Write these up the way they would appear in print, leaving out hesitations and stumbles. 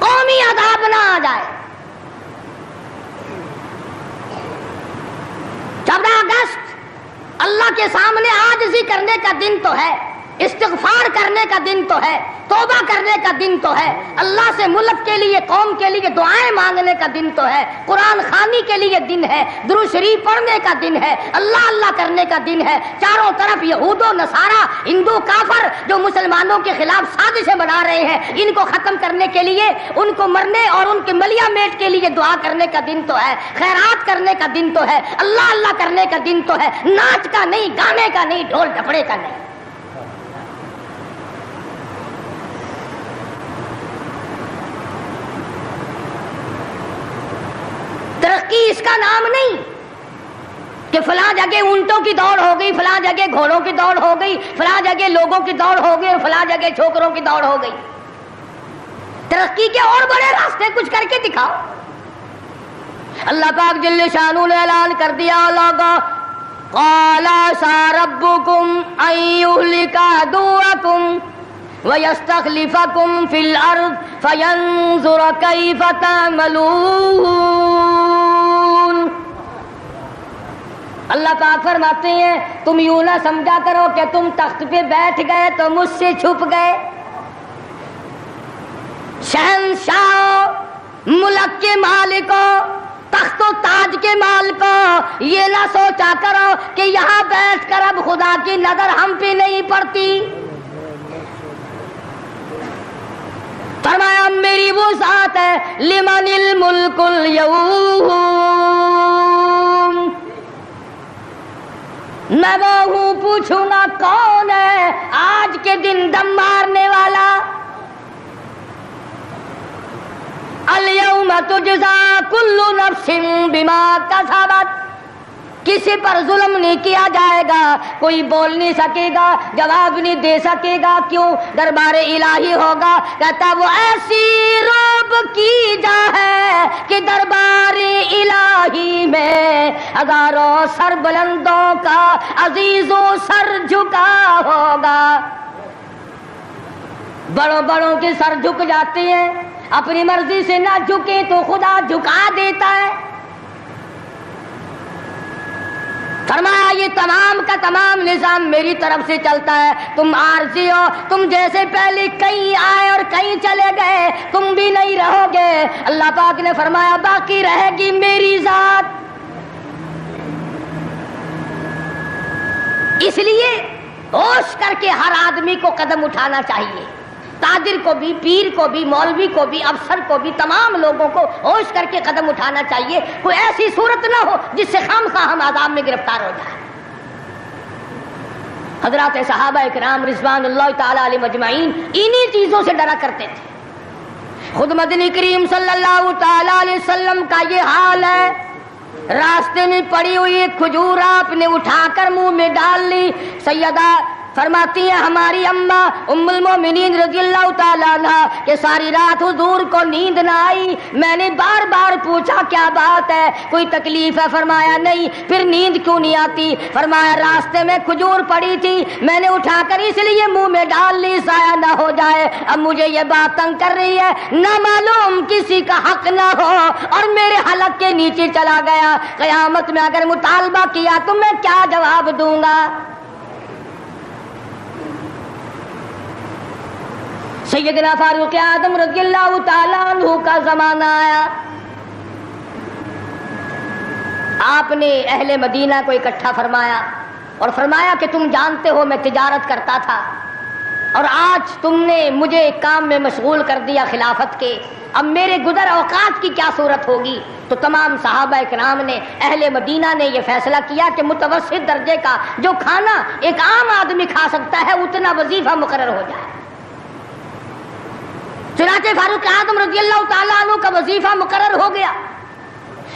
قومی عذاب نہ آ جائے۔ 14 اگست اللہ کے سامنے عاجزی کرنے کا دن تو ہے، استغفار کرنے کا دن تو ہے، توبہ کرنے کا دن تو ہے، اللہ سے ملک کے لیے، قوم کے لیے دعائیں مانگنے کا دن تو ہے، قرآن خوانی کے لیے دن ہے، درود شریف پڑھنے کا دن ہے، اللہ اللہ کرنے کا دن ہے۔ چاروں طرف یہود و نصارہ، ہندو کافر جو مسلمانوں کے خلاف سازشیں بنا رہے ہیں، ان کو ختم کرنے کے لیے، ان کو مرنے اور ان کے ملیا میٹ کے لیے دعا کرنے کا دن تو ہے، خیرات کرنے کا دن تو ہے، اللہ اللہ کرنے کا دن تو ہے، ناچ کا نہیں، گانے کا نہیں، ڈھول ڈھپڑے کا نہیں۔ ترقی اس کا نام نہیں کہ فلاں جگہ اونٹوں کی دوڑ ہو گئی، فلاں جگہ گھوڑوں کی دوڑ ہو گئی، فلاں جگہ لوگوں کی دوڑ ہو گئی اور فلاں جگہ چھوکروں کی دوڑ ہو گئی۔ ترقی کے اور بڑے راستے کچھ کر کے دکھاؤ۔ اللہ پاک جل شانہ نے اعلان کر دیا، لوگوں قال عسى ربكم ان يهلك عدوكم وَيَسْتَخْلِفَكُمْ فِي الْأَرْضِ فَيَنْظُرَ كَيْفَ تَعْمَلُونَ۔ اللہ پاک فرماتے ہیں تم یوں نہ سمجھا کرو کہ تم تخت پہ بیٹھ گئے تو مجھ سے چھپ گئے۔ شہنشاہ، ملک کے مالکوں، تخت و تاج کے مالکوں، یہ نہ سوچا کرو کہ یہاں بیٹھ کر اب خدا کی نظر ہم پہ نہیں پڑتی۔ فرمایا میری وہ ذات ہے لمن الملک اليوم، میں وہ ہوں، پوچھوں گا کون ہے آج کے دن دم مارنے والا۔ الیوم تجزا کل نفس بما کسبت، کسی پر ظلم نہیں کیا جائے گا، کوئی بول نہیں سکے گا، جواب نہیں دے سکے گا، کیوں؟ دربار الہی ہوگا۔ کہتا وہ ایسی روب کی جا ہے کہ دربار الہی میں ہزاروں سر بلندوں کا عزیزوں سر جھکا ہوگا۔ بڑوں بڑوں کے سر جھک جاتے ہیں، اپنی مرضی سے نہ جھکے تو خدا جھکا دیتا ہے۔ فرمایا یہ تمام کا تمام نظام میری طرف سے چلتا ہے، تم عارضی ہو، تم جیسے پہلے کہیں آئے اور کہیں چلے گئے، تم بھی نہیں رہو گے۔ اللہ پاک نے فرمایا باقی رہے گی میری ذات۔ اس لیے ہوش کر کے ہر آدمی کو قدم اٹھانا چاہیے، تاجر کو بھی، پیر کو بھی، مولوی کو بھی، افسر کو بھی، تمام لوگوں کو ہوش کر کے قدم اٹھانا چاہیے۔ کوئی ایسی صورت نہ ہو جس سے خامخواہ ہم عذاب میں گرفتار ہو جائیں۔ حضرات صحابہ اکرام رضوان اللہ تعالی علیہ مجمعین انہی چیزوں سے ڈرا کرتے تھے۔ خود مدنی کریم صلی اللہ تعالی علیہ وسلم کا یہ حال ہے، راستے میں پڑی ہوئی ایک کھجور آپ نے اٹھا کر منہ میں ڈال لی۔ سیدہ فرماتی ہیں ہماری اماں ام المومنین رضی اللہ تعالیٰ عنہ کہ ساری رات حضور کو نیند نہ آئی، میں نے بار بار پوچھا کیا بات ہے، کوئی تکلیف ہے؟ فرمایا نہیں۔ پھر نیند کیوں نہیں آتی؟ فرمایا راستے میں کھجور پڑی تھی، میں نے اٹھا کر اس لیے منہ میں ڈال لی ضائع نہ ہو جائے، اب مجھے یہ بات تنگ کر رہی ہے، نہ معلوم کسی کا حق نہ ہو اور میرے حلق کے نیچے چلا گیا، قیامت میں اگر مطالبہ کیا تو میں کیا جواب دوں گا؟ سیدنا فاروق اعظم رضی اللہ تعالیٰ عنہ کا زمانہ آیا، آپ نے اہل مدینہ کو اکٹھا فرمایا اور فرمایا کہ تم جانتے ہو میں تجارت کرتا تھا اور آج تم نے مجھے ایک کام میں مشغول کر دیا خلافت کے، اب میرے گزر اوقات کی کیا صورت ہوگی؟ تو تمام صحابہ اکرام نے، اہل مدینہ نے یہ فیصلہ کیا کہ متوسط درجے کا جو کھانا ایک عام آدمی کھا سکتا ہے اتنا وظیفہ مقرر ہو جائے۔ چنانچہ فاروق اعظم رضی اللہ تعالیٰ عنہ کا وظیفہ مقرر ہو گیا۔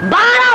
12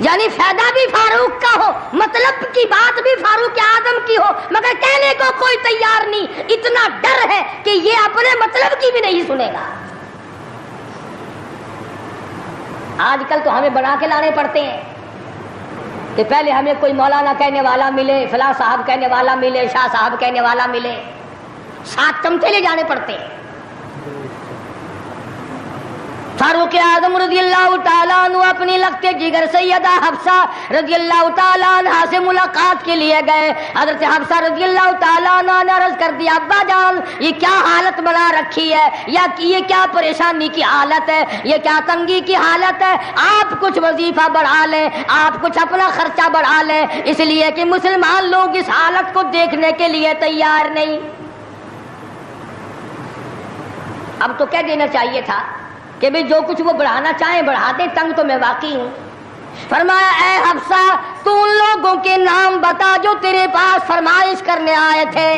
یعنی فائدہ بھی فاروق کا ہو، مطلب کی بات بھی فاروق اعظم کی ہو، مگر کہنے کو کوئی تیار نہیں، اتنا ڈر ہے کہ یہ اپنے مطلب کی بھی نہیں سنے گا۔ آج کل تو ہمیں بنا کے لانے پڑتے ہیں کہ پہلے ہمیں کوئی مولانا کہنے والا ملے، فلاں صاحب کہنے والا ملے، شاہ صاحب کہنے والا ملے، 7 چمچے لے جانے پڑتے ہیں۔ فاروق اعظم رضی اللہ تعالیٰ عنہ اپنی لخت جگر سیدہ حفصہ رضی اللہ تعالیٰ عنہ سے ملاقات کے لیے گئے۔ حضرت حفصہ رضی اللہ تعالیٰ عنہ نے عرض کر دیا، ابا جان یہ کیا حالت بنا رکھی ہے، یا یہ کیا پریشانی کی حالت ہے، یہ کیا تنگی کی حالت ہے، آپ کچھ وظیفہ بڑھا لیں، آپ کچھ اپنا خرچہ بڑھا لیں، اس لیے کہ مسلمان لوگ اس حالت کو دیکھنے کے لیے تیار نہیں۔ اب تو کہہ دینا چاہیے تھا کہ بھی جو کچھ وہ بڑھانا چاہیں بڑھا دیں، تنگ تو میں واقعی ہوں۔ فرمایا اے حفصہ تو ان لوگوں کے نام بتا جو تیرے پاس فرمائش کرنے آئے تھے،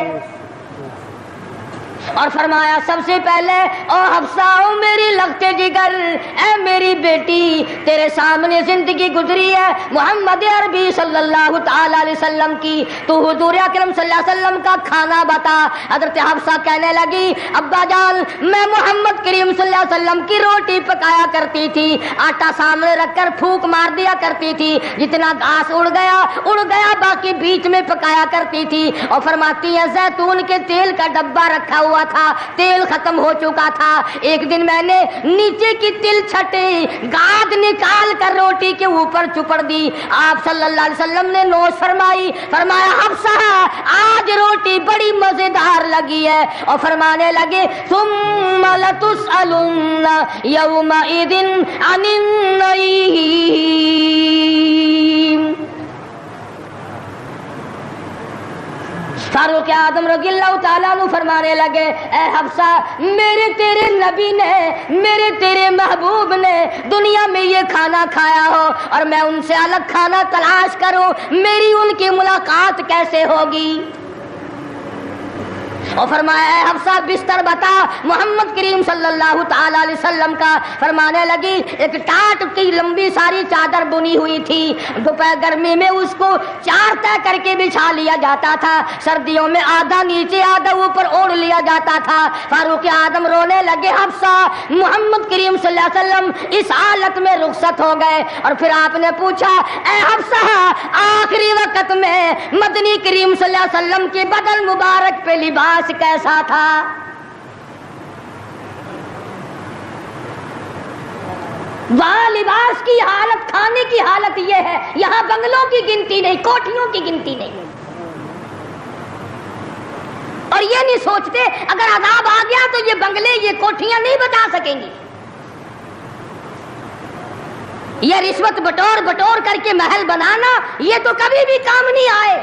اور فرمایا سب سے پہلے او حفصہ او میری لخت جگر، اے میری بیٹی تیرے سامنے زندگی گزری ہے محمد عربی صلی اللہ تعالی علیہ وسلم کی، تو حضور اکرم صلی اللہ علیہ وسلم کا کھانا بتا۔ حضرت حفصہ کہنے لگی ابا جان میں محمد کریم صلی اللہ علیہ وسلم کی روٹی پکایا کرتی تھی، آٹا سامنے رکھ کر پھونک مار دیا کرتی تھی، جتنا گھاس اڑ گیا باقی بیچ میں پکایا کرتی تھی۔ اور فرماتی ہے زیتون کے تیل کا ڈبہ رکھا ہوا تھا، تیل ختم ہو چکا تھا، ایک دن میں نے نیچے کی تل چھٹے گاد نکال کر روٹی کے اوپر چپڑ دی، آپ صلی اللہ علیہ وسلم نے نوش فرمائی، فرمایا حفصہ آج روٹی بڑی مزیدار لگی ہے، اور فرمانے لگے ثم لتسألن یومئذ عن النعیم۔ فاروق اعظم رضی اللہ تعالیٰ عنہ فرمانے لگے اے حفصہ میرے تیرے نبی نے، میرے تیرے محبوب نے دنیا میں یہ کھانا کھایا ہو اور میں ان سے الگ کھانا تلاش کروں، میری ان کی ملاقات کیسے ہوگی؟ اور فرمایا اے حفصہ بستر بتا محمد کریم صلی اللہ تعالی علیہ وسلم کا۔ فرمانے لگی ایک ٹاٹ کی لمبی ساری چادر بنی ہوئی تھی، دوپہر گرمی میں اس کو 4 طے کر کے بچھا لیا جاتا تھا، سردیوں میں آدھا نیچے آدھا اوپر اوڑھ لیا جاتا تھا۔ فاروق اعظم رونے لگے حفصہ محمد کریم صلی اللہ علیہ وسلم اس حالت میں رخصت ہو گئے، اور پھر آپ نے پوچھا اے حفصہ آخری وقت میں مدنی کریم صلی اللہ علیہ وسلم کے بدن مبارک پہ لباس کیسا تھا؟ وہاں لباس کی حالت، کھانے کی حالت یہ ہے، یہاں بنگلوں کی گنتی نہیں، کوٹھیوں کی گنتی نہیں، اور یہ نہیں سوچتے اگر عذاب آ گیا تو یہ بنگلے یہ کوٹھیاں نہیں بتا سکیں گی، یہ رشوت بٹور کر کے محل بنانا یہ تو کبھی بھی کام نہیں آئے۔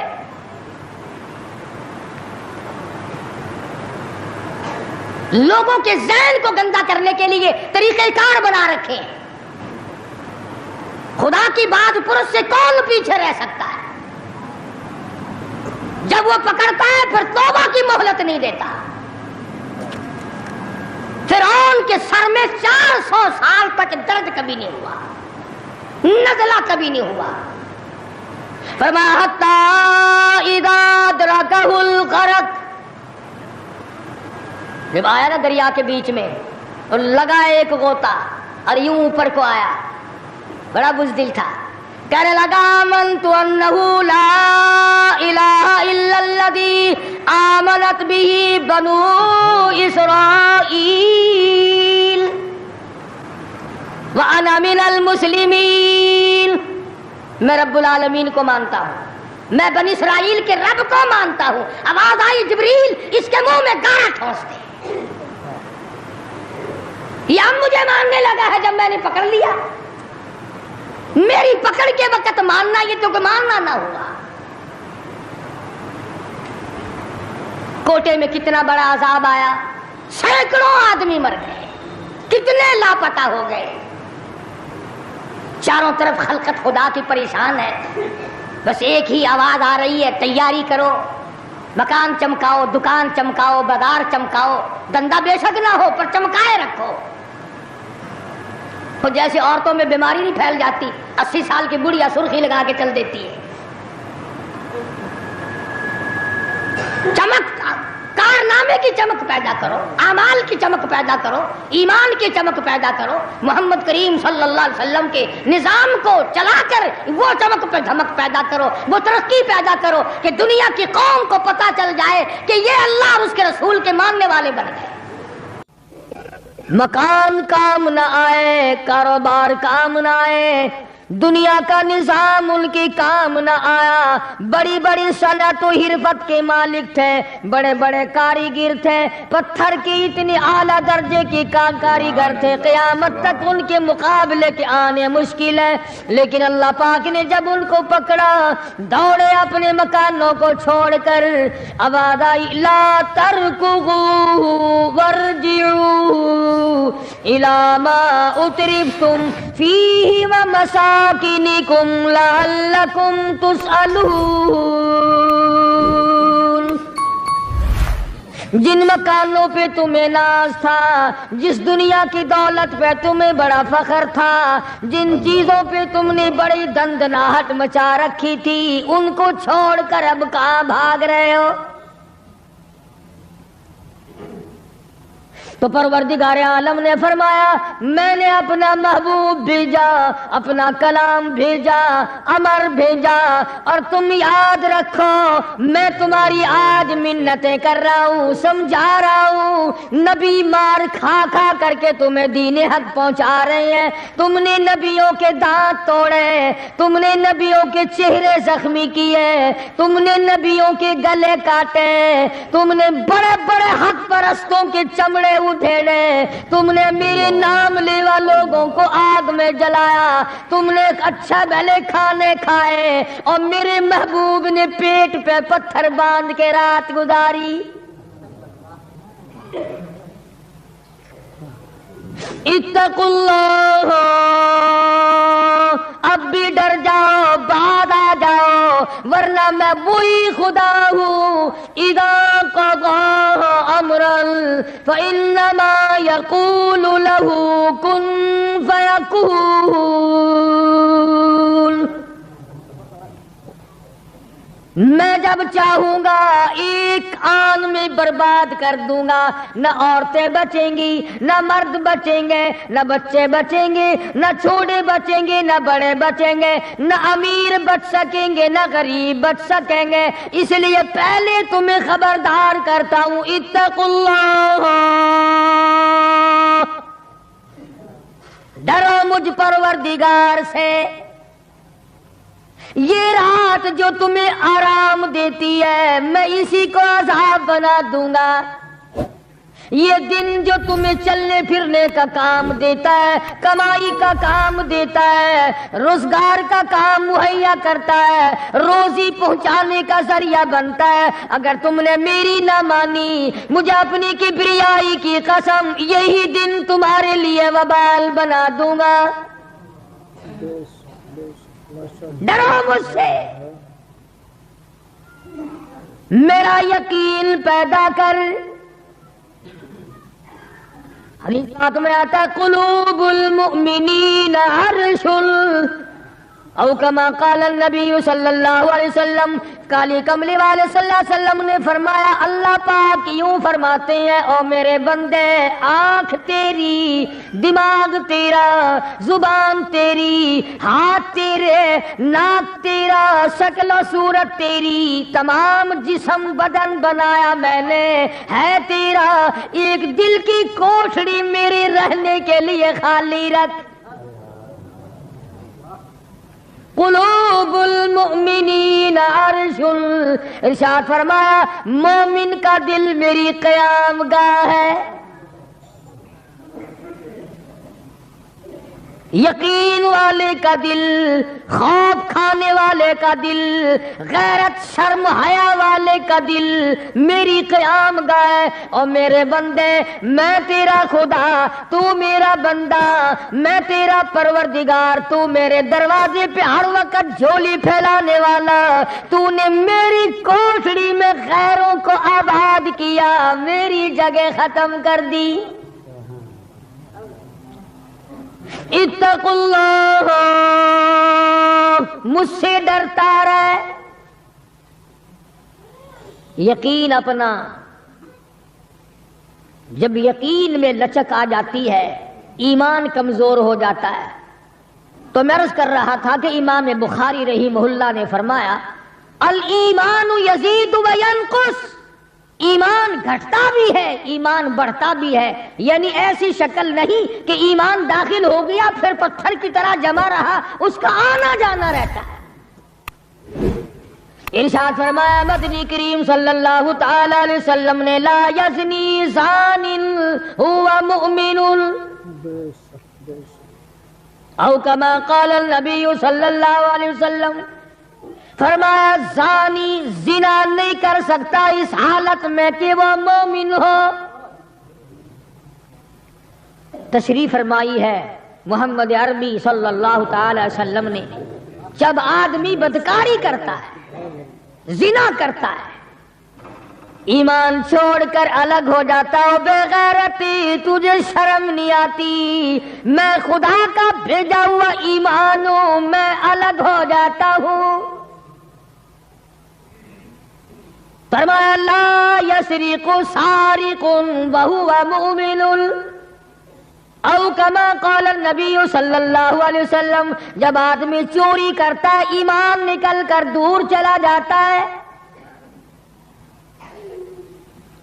لوگوں کے ذہن کو گندا کرنے کے لیے طریقہ کار بنا رکھے ہیں۔ خدا کی بات پرس سے کون پیچھے رہ سکتا ہے؟ جب وہ پکڑتا ہے پھر توبہ کی مہلت نہیں دیتا۔ فرعون کے سر میں 400 سال تک درد کبھی نہیں ہوا، نزلہ کبھی نہیں ہوا۔ فرمایا حتی اذا ادرکہ الغرق، جب آیا نا دریا کے بیچ میں اور لگا ایک غوطہ اور یوں اوپر کو آیا، بڑا بزدل تھا، کہنے لگا آمنت انہ لا الہ الا الذی آمنت بہ بنو اسرائیل وانا من المسلمین، میں رب العالمین کو مانتا ہوں، میں بنی اسرائیل کے رب کو مانتا ہوں۔ آواز آئی جبریل اس کے منہ میں گارا ٹھونس دے، یہ اب مجھے ماننے لگا ہے جب میں نے پکڑ لیا، میری پکڑ کے وقت ماننا یہ تو کہ ماننا نہ ہوا۔ کوٹے میں کتنا بڑا عذاب آیا، سینکڑوں آدمی مر گئے، کتنے لاپتہ ہو گئے، چاروں طرف خلقت خدا کی پریشان ہے، بس ایک ہی آواز آ رہی ہے تیاری کرو، مکان چمکاؤ، دکان چمکاؤ، بازار چمکاؤ، دندہ بے شک نہ ہو پر چمکائے رکھو۔ تو جیسے عورتوں میں بیماری نہیں پھیل جاتی، 80 سال کی بڑھیا سرخی لگا کے چل دیتی ہے، چمک کارنامے کی چمک پیدا کرو، اعمال کی چمک پیدا کرو، ایمان کی چمک پیدا کرو، محمد کریم صلی اللہ علیہ وسلم کے نظام کو چلا کر وہ چمک پہ دھمک پیدا کرو، وہ ترقی پیدا کرو کہ دنیا کی قوم کو پتا چل جائے کہ یہ اللہ اور اس کے رسول کے ماننے والے بن گئے۔ مکان کام نہ آئے، کاروبار کام نہ آئے، دنیا کا نظام ان کی کام نہ آیا، بڑی بڑی صنعت و حرفت کے مالک تھے، بڑے بڑے کاریگر تھے، پتھر کی اتنی اعلیٰ درجے کی کاریگر تھے، قیامت تک ان کے مقابلے کے آنے مشکل ہے، لیکن اللہ پاک نے جب ان کو پکڑا دوڑے اپنے مکانوں کو چھوڑ کر، آواز آئی لا ترکضوا وارجعوا الی ما اترفتم فیہ ومساکنکم لعلکم تسألون۔ جن مکانوں پہ تمہیں ناز تھا، جس دنیا کی دولت پہ تمہیں بڑا فخر تھا، جن چیزوں پہ تم نے بڑی دندناہٹ مچا رکھی تھی، ان کو چھوڑ کر اب کہاں بھاگ رہے ہو؟ تو پروردگار عالم نے فرمایا میں نے اپنا محبوب بھیجا، اپنا کلام بھیجا، امر بھیجا، اور تم یاد رکھو میں تمہاری آج منتیں کر رہا ہوں، سمجھا رہا ہوں، نبی مار کھا کھا کر کے تمہیں دین حق پہنچا رہے ہیں، تم نے نبیوں کے دانت توڑے، تم نے نبیوں کے چہرے زخمی کیے، تم نے نبیوں کے گلے کاٹے، تم نے بڑے بڑے حق پرستوں کے چمڑے اٹھیڑے، تم نے میرے نام لیوا لوگوں کو آگ میں جلایا، تم نے اچھا بھلے کھانے کھائے، اور میرے محبوب نے پیٹ پہ پتھر باندھ کے رات گزاری۔ اتقوا اللہ، اب بھی ڈر جاؤ، بعد آ جاؤ، ورنہ میں وہی خدا ہوں اذا قضى امرا فانما يقول له كن فيكون۔ میں جب چاہوں گا ایک آن میں برباد کر دوں گا، نہ عورتیں بچیں گی، نہ مرد بچیں گے، نہ بچے بچیں گے، نہ چھوٹے بچیں گے، نہ بڑے بچیں گے، نہ امیر بچ سکیں گے، نہ غریب بچ سکیں گے، اس لیے پہلے تمہیں خبردار کرتا ہوں اتقوا اللہ، ڈرو مجھ پروردگار سے۔ یہ رات جو تمہیں آرام دیتی ہے میں اسی کو عذاب بنا دوں گا، یہ دن جو تمہیں چلنے پھرنے کا کام دیتا ہے، کمائی کا کام دیتا ہے، روزگار کا کام مہیا کرتا ہے، روزی پہنچانے کا ذریعہ بنتا ہے، اگر تم نے میری نہ مانی، مجھے اپنی کبریائی کی قسم یہی دن تمہارے لیے وبال بنا دوں گا۔ ڈرو مجھ سے، میرا یقین پیدا کر۔ حدیث میں آتا قلوب المؤمنین عرش، او کما قال النبی صلی اللہ علیہ وسلم، کالی کملی والے صلی اللہ علیہ وسلم نے فرمایا اللہ پاک یوں فرماتے ہیں او میرے بندے، آنکھ تیری، دماغ تیرا، زبان تیری، ہاتھ تیرے، ناک تیرا، شکل و صورت تیری، تمام جسم بدن بنایا میں نے ہے تیرا، ایک دل کی کوٹھڑی میرے رہنے کے لیے خالی رکھ۔ قلوب المؤمنین عرش، ارشاد فرمایا مومن کا دل میری قیام گاہ ہے، یقین والے کا دل، خوف کھانے والے کا دل، غیرت شرم حیا والے کا دل میری قیام گاہ۔ اور میرے بندے میں تیرا خدا، تو میرا بندہ، میں تیرا پروردگار، تو میرے دروازے پہ ہر وقت جھولی پھیلانے والا، تو نے میری کوٹھڑی میں غیروں کو آباد کیا، میری جگہ ختم کر دی۔ اتقوا اللہ، مجھ سے ڈرتا رہے. یقین اپنا، جب یقین میں لچک آ جاتی ہے ایمان کمزور ہو جاتا ہے. تو میں عرض کر رہا تھا کہ امام بخاری رحمہ اللہ نے فرمایا الایمان یزید و ینقص، ایمان گھٹتا بھی ہے ایمان بڑھتا بھی ہے، یعنی ایسی شکل نہیں کہ ایمان داخل ہو گیا پھر پتھر کی طرح جمع رہا، اس کا آنا جانا رہتا ہے. ارشاد فرمایا مدنی کریم صلی اللہ تعالی علیہ وسلم نے لا یزنی زان هو مؤمن او کما قال النبی صلی اللہ علیہ وسلم، فرمایا زانی زنا نہیں کر سکتا اس حالت میں کہ وہ مومن ہو. تشریف فرمائی ہے محمد عربی صلی اللہ تعالی علیہ وسلم نے، جب آدمی بدکاری کرتا ہے زنا کرتا ہے ایمان چھوڑ کر الگ ہو جاتا ہو، بے غیرتی تجھے شرم نہیں آتی، میں خدا کا بھیجا ہوا ایمان ہوں، میں الگ ہو جاتا ہوں. فرمایا لا یسرق سارق وهو مؤمن او کما قال النبی صلی اللہ علیہ وسلم، جب آدمی چوری کرتا ہے ایمان نکل کر دور چلا جاتا ہے.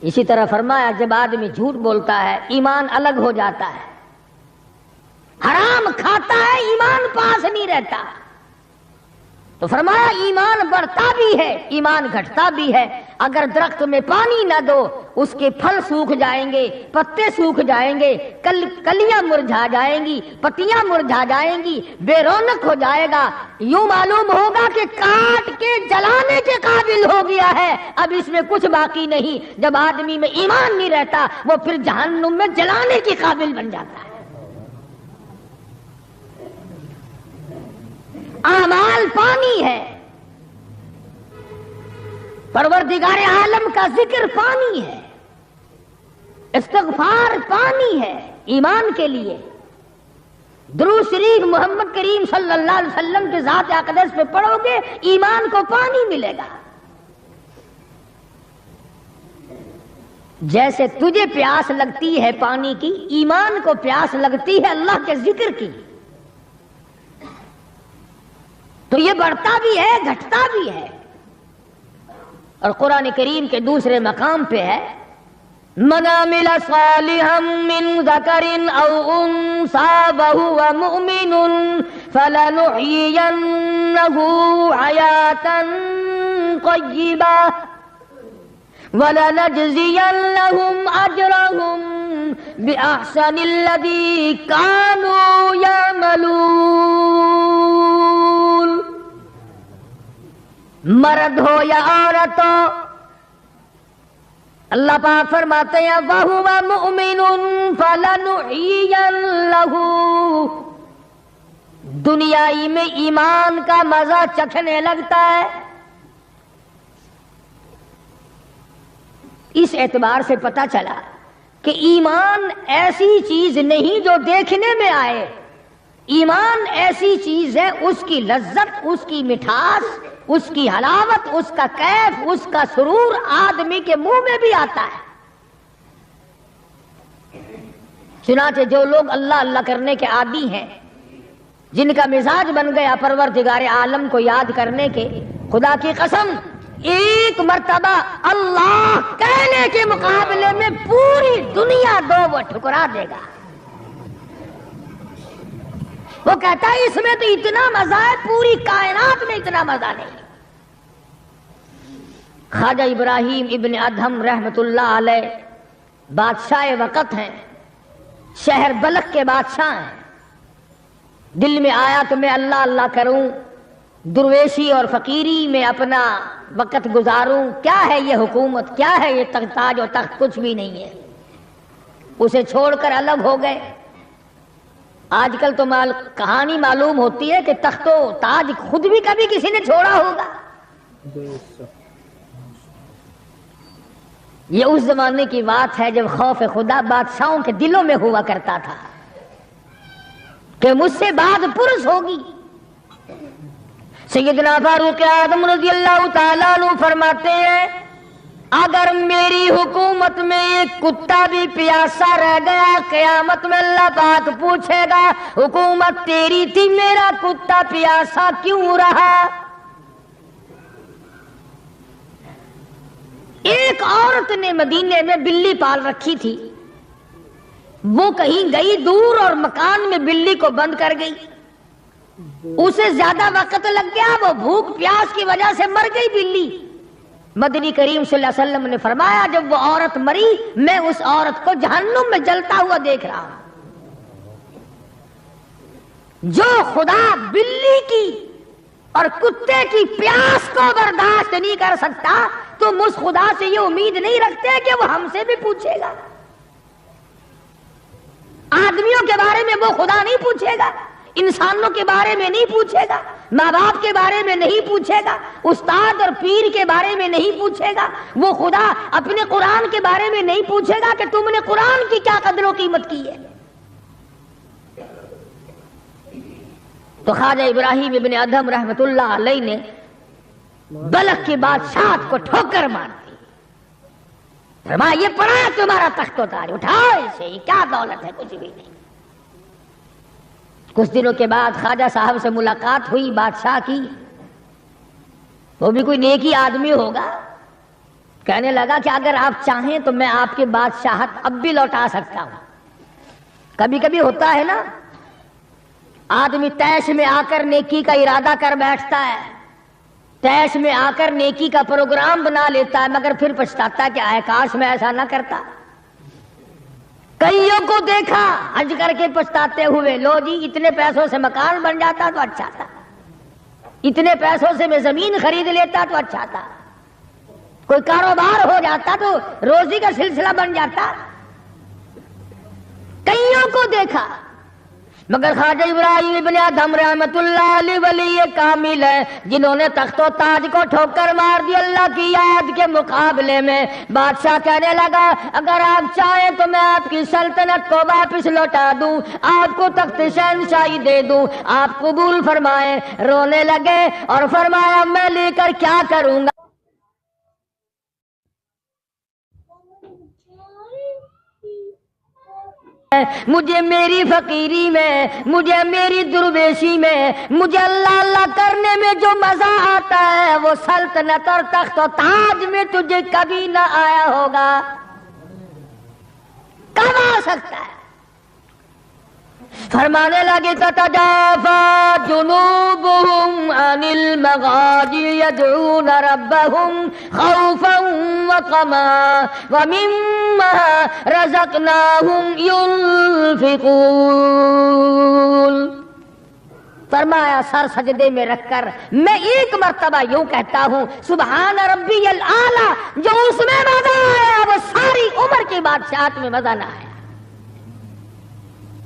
اسی طرح فرمایا جب آدمی جھوٹ بولتا ہے ایمان الگ ہو جاتا ہے، حرام کھاتا ہے ایمان پاس نہیں رہتا. تو فرمایا ایمان بڑھتا بھی ہے ایمان گھٹتا بھی ہے. اگر درخت میں پانی نہ دو اس کے پھل سوکھ جائیں گے، پتے سوکھ جائیں گے، کلیاں مرجھا جائیں گی، پتیاں مرجھا جائیں گی، بے رونق ہو جائے گا. یوں معلوم ہوگا کہ کاٹ کے جلانے کے قابل ہو گیا ہے، اب اس میں کچھ باقی نہیں. جب آدمی میں ایمان نہیں رہتا وہ پھر جہنم میں جلانے کے قابل بن جاتا ہے. اعمال پانی ہے، پروردگار عالم کا ذکر پانی ہے، استغفار پانی ہے ایمان کے لیے. درود شریف محمد کریم صلی اللہ علیہ وسلم کے ذات اقدس پہ پڑھو گے ایمان کو پانی ملے گا. جیسے تجھے پیاس لگتی ہے پانی کی، ایمان کو پیاس لگتی ہے اللہ کے ذکر کی. تو یہ بڑھتا بھی ہے گھٹتا بھی ہے. اور قرآن کریم کے دوسرے مقام پہ ہے من عمل صالحا من ذکر او انثى وهو مؤمن فلنحيينه حياة طيبة ولنجزينهم اجرهم باحسن الذي كانوا يعملون. مرد ہو یا عورت ہو، اللہ پاک فرماتے ہیں وَهُوَ مُؤْمِنٌ فَلَنُحْيِيَنَّ لَهُ، دنیائی میں ایمان کا مزہ چکھنے لگتا ہے. اس اعتبار سے پتہ چلا کہ ایمان ایسی چیز نہیں جو دیکھنے میں آئے، ایمان ایسی چیز ہے اس کی لذت، اس کی مٹھاس، اس کی حلاوت، اس کا کیف، اس کا سرور آدمی کے منہ میں بھی آتا ہے. چنانچہ جو لوگ اللہ اللہ کرنے کے عادی ہیں، جن کا مزاج بن گیا پروردگار عالم کو یاد کرنے کے، خدا کی قسم ایک مرتبہ اللہ کہنے کے مقابلے میں پوری دنیا دو وہ ٹھکرا دے گا. وہ کہتا ہے اس میں تو اتنا مزہ ہے پوری کائنات میں اتنا مزہ نہیں. خواجہ ابراہیم ابن ادہم رحمت اللہ علیہ بادشاہ وقت ہیں، شہر بلخ کے بادشاہ ہیں. دل میں آیا کہ میں اللہ اللہ کروں، درویشی اور فقیری میں اپنا وقت گزاروں. کیا ہے یہ حکومت، کیا ہے یہ تاج و تخت، کچھ بھی نہیں ہے. اسے چھوڑ کر الگ ہو گئے. آج کل تو کہانی معلوم ہوتی ہے کہ تخت و تاج خود بھی کبھی کسی نے چھوڑا ہوگا. یہ اس زمانے کی بات ہے جب خوف خدا بادشاہوں کے دلوں میں ہوا کرتا تھا. کہ مجھ سے بات پرس ہوگی۔ سیدنا فاروق اعظم رضی اللہ تعالیٰ عنہ فرماتے ہیں اگر میری حکومت میں ایک کتا بھی پیاسا رہ گیا قیامت میں اللہ پاک پوچھے گا حکومت تیری تھی میرا کتا پیاسا کیوں رہا؟ ایک عورت نے مدینے میں بلی پال رکھی تھی، وہ کہیں گئی دور اور مکان میں بلی کو بند کر گئی، اسے زیادہ وقت لگ گیا، وہ بھوک پیاس کی وجہ سے مر گئی بلی۔ مدنی کریم صلی اللہ علیہ وسلم نے فرمایا جب وہ عورت مری میں اس عورت کو جہنم میں جلتا ہوا دیکھ رہا ہوں۔ جو خدا بلی کی اور کتے کی پیاس کو برداشت نہیں کر سکتا تم اس خدا سے یہ امید نہیں رکھتے کہ وہ ہم سے بھی پوچھے گا۔ آدمیوں کے بارے میں وہ خدا نہیں پوچھے گا، انسانوں کے بارے میں نہیں پوچھے گا، ماں باپ کے بارے میں نہیں پوچھے گا، استاد اور پیر کے بارے میں نہیں پوچھے گا، وہ خدا اپنے قرآن کے بارے میں نہیں پوچھے گا کہ تم نے قرآن کی کیا قدر و قیمت کی ہے۔ تو خواجہ ابراہیم ابن ادہم رحمت اللہ علیہ نے بلخ کی بادشاہت کو ٹھوکر مار دی، فرمایا یہ پڑا تمہارا تخت و تاج، اٹھاؤ اسے، یہ کیا دولت ہے، کچھ بھی نہیں۔ کچھ دنوں کے بعد خواجہ صاحب سے ملاقات ہوئی بادشاہ کی، وہ بھی کوئی نیکی آدمی ہوگا، کہنے لگا کہ اگر آپ چاہیں تو میں آپ کی بادشاہت اب بھی لوٹا سکتا ہوں۔ کبھی کبھی ہوتا ہے نا آدمی تیش میں آ کر نیکی کا ارادہ کر بیٹھتا ہے، تیش میں آ کر نیکی کا پروگرام بنا لیتا ہے، مگر پھر پچھتاتا ہے کہ آئے کاش میں ایسا نہ کرتا۔ کئیوں کو دیکھا حج کر کے پچھتاتے ہوئے، لو جی اتنے پیسوں سے مکان بن جاتا تو اچھا تھا، اتنے پیسوں سے میں زمین خرید لیتا تو اچھا تھا، کوئی کاروبار ہو جاتا تو روزی کا سلسلہ بن جاتا۔ کئیوں کو دیکھا مگر خواجہ ابراہیم ابن ادہم رحمت اللہ علیہ ولی کامل ہے جنہوں نے تخت و تاج کو ٹھوکر مار دی اللہ کی یاد کے مقابلے میں۔ بادشاہ کہنے لگا اگر آپ چاہیں تو میں آپ کی سلطنت کو واپس لوٹا دوں، آپ کو تخت شہنشاہی دے دوں، آپ قبول فرمائیں۔ رونے لگے اور فرمایا میں لے کر کیا کروں گا، مجھے میری فقیری میں، مجھے میری درویشی میں، مجھے اللہ اللہ کرنے میں جو مزہ آتا ہے وہ سلطنت اور تخت و تاج میں تجھے کبھی نہ آیا ہوگا، کب آ سکتا ہے؟ فرمانے لگے تتجافا جنوبهم عن المضاجع يدعون ربهم خوفا وطمعا ومما رزقناهم ينفقون۔ فرمایا سر سجدے میں رکھ کر میں ایک مرتبہ یوں کہتا ہوں سبحان ربی الاعلی، جو اس میں مزہ آیا وہ ساری عمر کی بادشاہت میں مزہ نہ آیا۔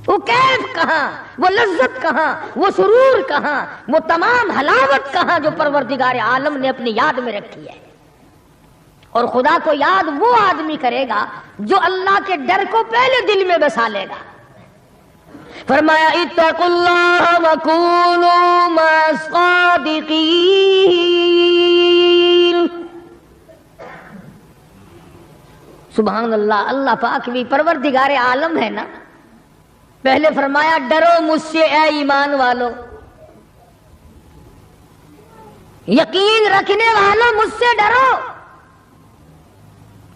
وہ کیف کہاں، وہ لذت کہاں، وہ سرور کہاں، وہ تمام حلاوت کہاں جو پروردگار عالم نے اپنی یاد میں رکھی ہے۔ اور خدا کو یاد وہ آدمی کرے گا جو اللہ کے ڈر کو پہلے دل میں بسا لے گا۔ فرمایا اتقوا اللہ وکونوا مع الصادقین۔ سبحان اللہ، اللہ پاک بھی پروردگار عالم ہے نا۔ پہلے فرمایا ڈرو مجھ سے اے ایمان والو، یقین رکھنے والوں مجھ سے ڈرو،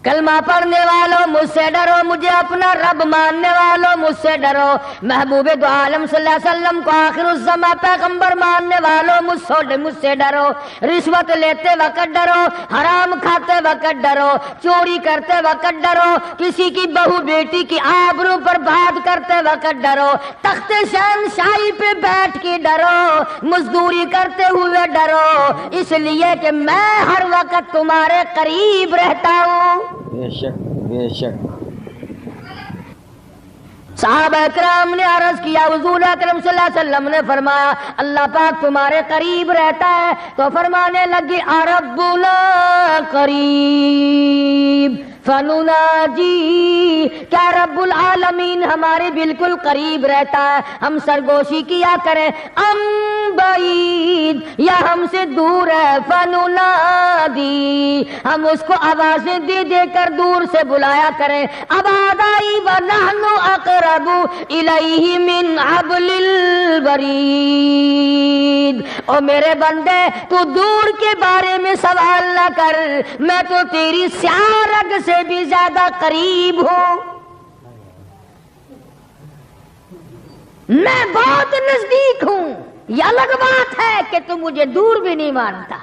کلمہ پڑھنے والوں مجھ سے ڈرو، مجھے اپنا رب ماننے والوں مجھ سے ڈرو، محبوب دو عالم صلی اللہ علیہ وسلم کو آخر الزماں پیغمبر ماننے والوں مجھ سے ڈرو، رشوت لیتے وقت ڈرو، حرام کھاتے وقت ڈرو، چوری کرتے وقت ڈرو، کسی کی بہو بیٹی کی آبرو پر بات کرتے وقت ڈرو، تخت شہنشاہی پہ بیٹھ کے ڈرو، مزدوری کرتے ہوئے ڈرو، اس لیے کہ میں ہر وقت تمہارے قریب رہتا ہوں۔ بے شک بے شک۔ صحابہ کرام نے عرض کیا حضور اکرم صلی اللہ علیہ وسلم نے فرمایا اللہ پاک تمہارے قریب رہتا ہے، تو فرمانے لگی ربنا قریب، فنناجی، کیا رب العالمین ہمارے بالکل قریب رہتا ہے، ہم سرگوشی کیا کریں، ام بعید، یا ہم سے دور ہے، فننادی، ہم اس کو آوازیں دے دے کر دور سے بلایا کریں، ابادائی ونحن اقرب الیہ من حبل الورید، او میرے بندے تو دور کے بارے میں سوال نہ کر، میں تو تیری سیاہ رگ سے بھی زیادہ قریب ہوں، میں بہت نزدیک ہوں، یہ الگ بات ہے کہ تم مجھے دور بھی نہیں مانتا۔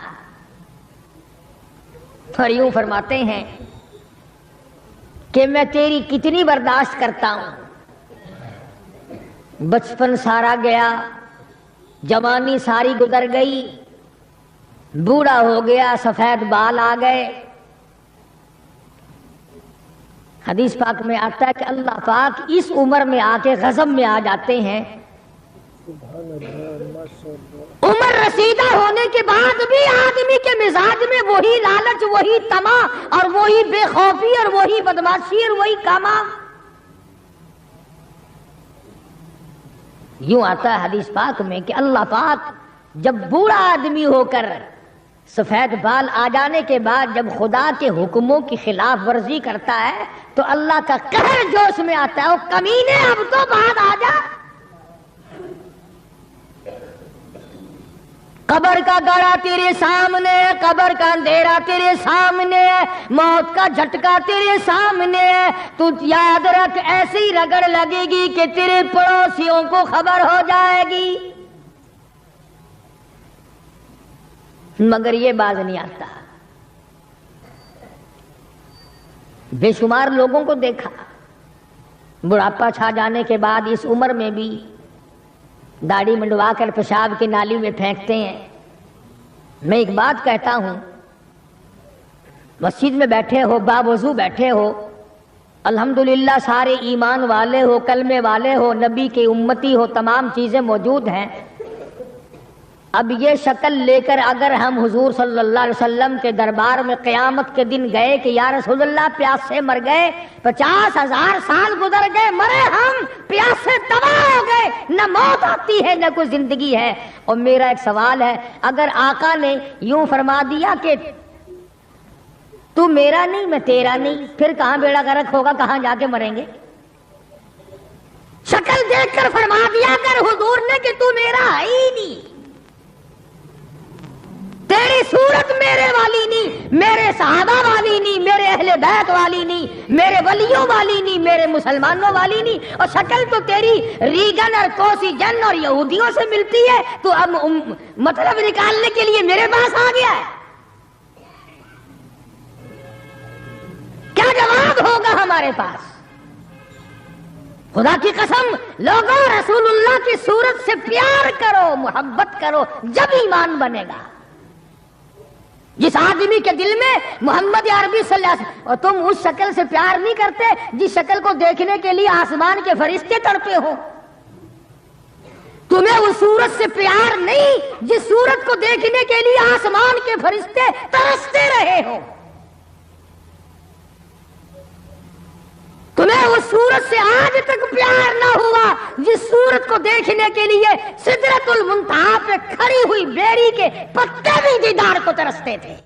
اور یوں فرماتے ہیں کہ میں تیری کتنی برداشت کرتا ہوں، بچپن سارا گیا، جوانی ساری گزر گئی، بوڑھا ہو گیا، سفید بال آ گئے۔ حدیث پاک میں آتا ہے کہ اللہ پاک اس عمر میں آ کے غضب میں آ جاتے ہیں، عمر رسیدہ ہونے کے بعد بھی آدمی کے مزاج میں وہی لالچ، وہی طمع اور وہی بے خوفی اور وہی بدماشی اور وہی کاما۔ یوں آتا ہے حدیث پاک میں کہ اللہ پاک جب بوڑھا آدمی ہو کر سفید بال آ جانے کے بعد جب خدا کے حکموں کی خلاف ورزی کرتا ہے تو اللہ کا قہر جوش میں آتا ہے، او کمینے اب تو بعد آ جا، قبر کا گڑا تیرے سامنے ہے، قبر کا اندھیرا تیرے سامنے ہے، موت کا جھٹکا تیرے سامنے ہے، تو یاد رکھ ایسی رگڑ لگے گی کہ تیرے پڑوسیوں کو خبر ہو جائے گی، مگر یہ باز نہیں آتا۔ بے شمار لوگوں کو دیکھا بڑھاپا چھا جانے کے بعد اس عمر میں بھی داڑھی منڈوا کر پیشاب کی نالی میں پھینکتے ہیں۔ میں ایک بات کہتا ہوں، مسجد میں بیٹھے ہو، باوضو بیٹھے ہو، الحمدللہ سارے ایمان والے ہو، کلمے والے ہو، نبی کے امتی ہو، تمام چیزیں موجود ہیں، اب یہ شکل لے کر اگر ہم حضور صلی اللہ علیہ وسلم کے دربار میں قیامت کے دن گئے کہ یا رسول اللہ پیاس سے مر گئے، 50,000 سال گزر گئے، مرے ہم، پیاس سے تباہ ہو گئے، نہ موت آتی ہے نہ کوئی زندگی ہے، اور میرا ایک سوال ہے، اگر آقا نے یوں فرما دیا کہ تو میرا نہیں میں تیرا نہیں، پھر کہاں بیڑا غرق ہوگا، کہاں جا کے مریں گے؟ شکل دیکھ کر فرما دیا کر حضور نے کہ تو میرا ہے ہی نہیں، تیری صورت میرے والی نہیں، میرے صحابہ والی نہیں، میرے اہل بیت والی نہیں، میرے ولیوں والی نہیں، میرے مسلمانوں والی نہیں، اور شکل تو تیری ریگن اور کوسی جن اور یہودیوں سے ملتی ہے، تو اب مطلب نکالنے کے لیے میرے پاس آ گیا ہے، کیا جواب ہوگا ہمارے پاس؟ خدا کی قسم لوگوں، رسول اللہ کی صورت سے پیار کرو، محبت کرو، جب ایمان بنے گا۔ جس آدمی کے دل میں محمد عربی صلی اللہ علیہ وسلم، اور تم اس شکل سے پیار نہیں کرتے جس شکل کو دیکھنے کے لیے آسمان کے فرشتے تڑپے ہو، تمہیں اس صورت سے پیار نہیں جس صورت کو دیکھنے کے لیے آسمان کے فرشتے ترستے رہے ہو، تمہیں اس صورت سے آج تک پیار نہ ہوا جس صورت کو دیکھنے کے لیے سدرۃ المنتہا پہ کھڑی ہوئی بیری کے پتے بھی دیدار کو ترستے تھے۔